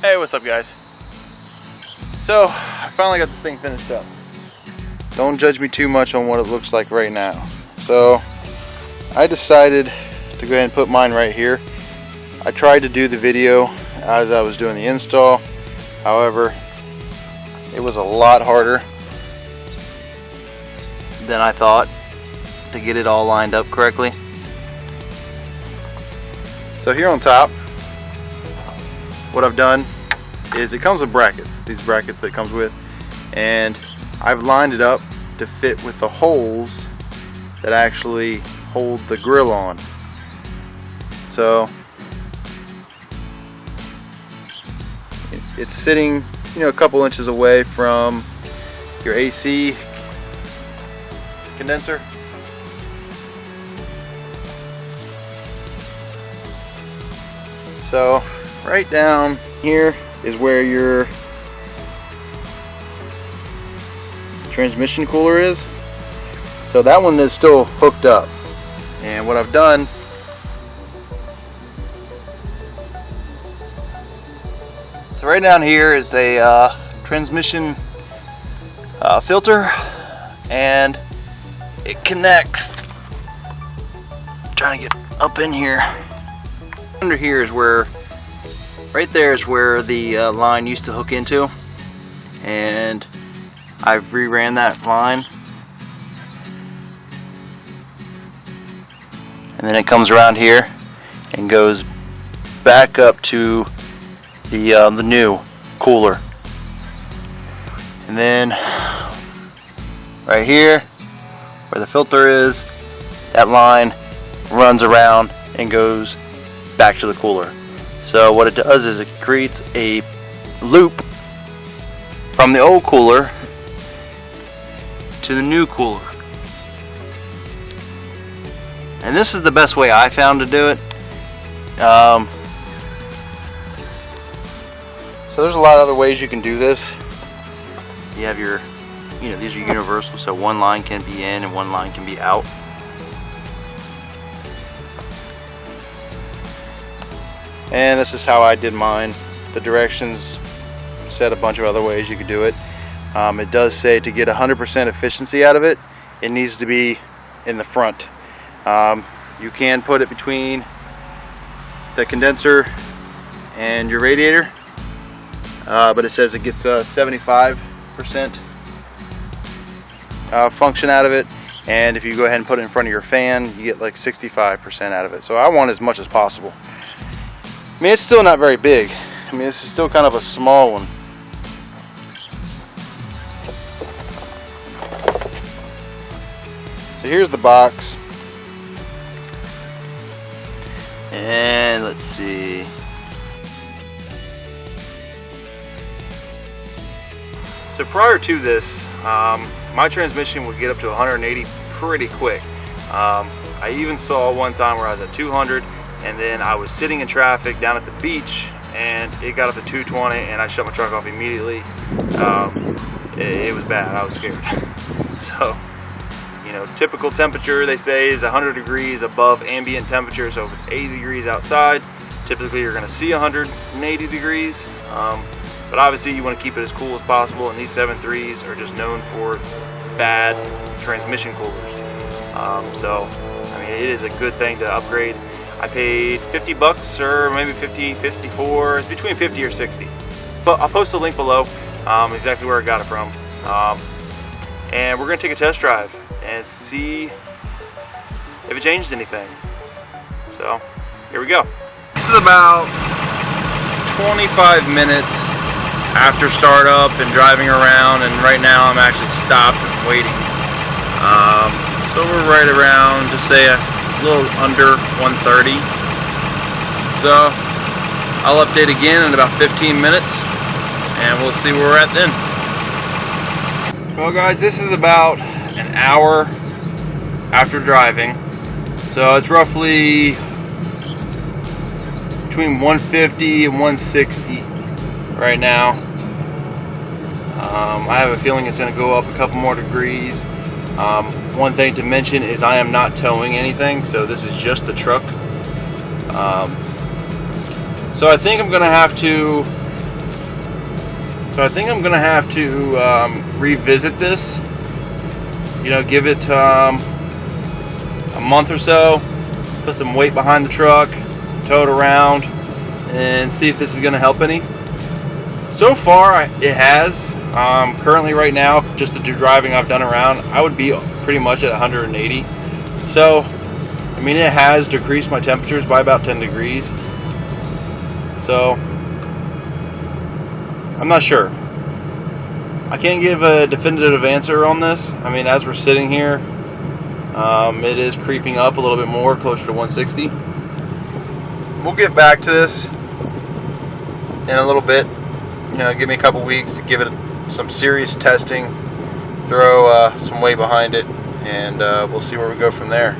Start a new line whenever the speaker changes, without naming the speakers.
Hey, what's up guys? So, I finally got this thing finished up. Don't judge me too much on what it looks like right now. So, I decided to go ahead and put mine right here. I tried to do the video as I was doing the install. However, it was a lot harder than I thought to get it all lined up correctly. So here on top, what I've done is it comes with brackets, these brackets that it comes with, and I've lined it up to fit with the holes that actually hold the grill on. So it's sitting, you know, a couple inches away from your AC condenser. So right down here is where your transmission cooler is. So that one is still hooked up. And what I've done, so right down here is a transmission filter, and it connects. I'm trying to get up in here. Under here is where, right there is where the line used to hook into, and I've reran that line, and then it comes around here and goes back up to the new cooler, and then right here where the filter is, that line runs around and goes back to the cooler. So what it does is it creates a loop from the old cooler to the new cooler. And this is the best way I found to do it. So there's a lot of other ways you can do this. You have your, you know, these are universal, so one line can be in and one line can be out. And this is how I did mine. The directions said a bunch of other ways you could do it. It does say to get 100% efficiency out of it, it needs to be in the front. You can put it between the condenser and your radiator, but it says it gets 75% function out of it, and if you go ahead and put it in front of your fan, you get like 65% out of it. So I want as much as possible. I mean, it's still not very big. I mean, this is still kind of a small one. So here's the box. And let's see. So prior to this, my transmission would get up to 180 pretty quick. I even saw one time where I was at 200, and then I was sitting in traffic down at the beach, and it got up to 220, and I shut my truck off immediately. It was bad. I was scared. So, you know, typical temperature, they say, is 100 degrees above ambient temperature. So if it's 80 degrees outside, typically you're going to see 180 degrees. But obviously you want to keep it as cool as possible, and these 7.3s are just known for bad transmission coolers. So, I mean, it is a good thing to upgrade. I paid 50 bucks, or maybe 50, 54, it's between 50 or 60. But I'll post a link below, exactly where I got it from. And we're gonna take a test drive and see if it changed anything. So, here we go. This is about 25 minutes after startup and driving around, and right now I'm actually stopped and waiting. So we're right around, just say a little under 130. So I'll update again in about 15 minutes, and we'll see where we're at then. Well guys, this is about an hour after driving, so it's roughly between 150 and 160 right now. I have a feeling it's going to go up a couple more degrees. One thing to mention is I am not towing anything, so this is just the truck. So I think I'm going to have to So I think I'm gonna have to revisit this, you know, give it a month or so, put some weight behind the truck, tow it around, and see if this is gonna help any. So far it has. Currently right now, just the driving I've done around, I would be pretty much at 180. So I mean, it has decreased my temperatures by about 10 degrees. So I'm not sure. I can't give a definitive answer on this. I mean, as we're sitting here, it is creeping up a little bit more, closer to 160. We'll get back to this in a little bit. You know, give me a couple weeks to give it some serious testing, throw some weight behind it, and we'll see where we go from there.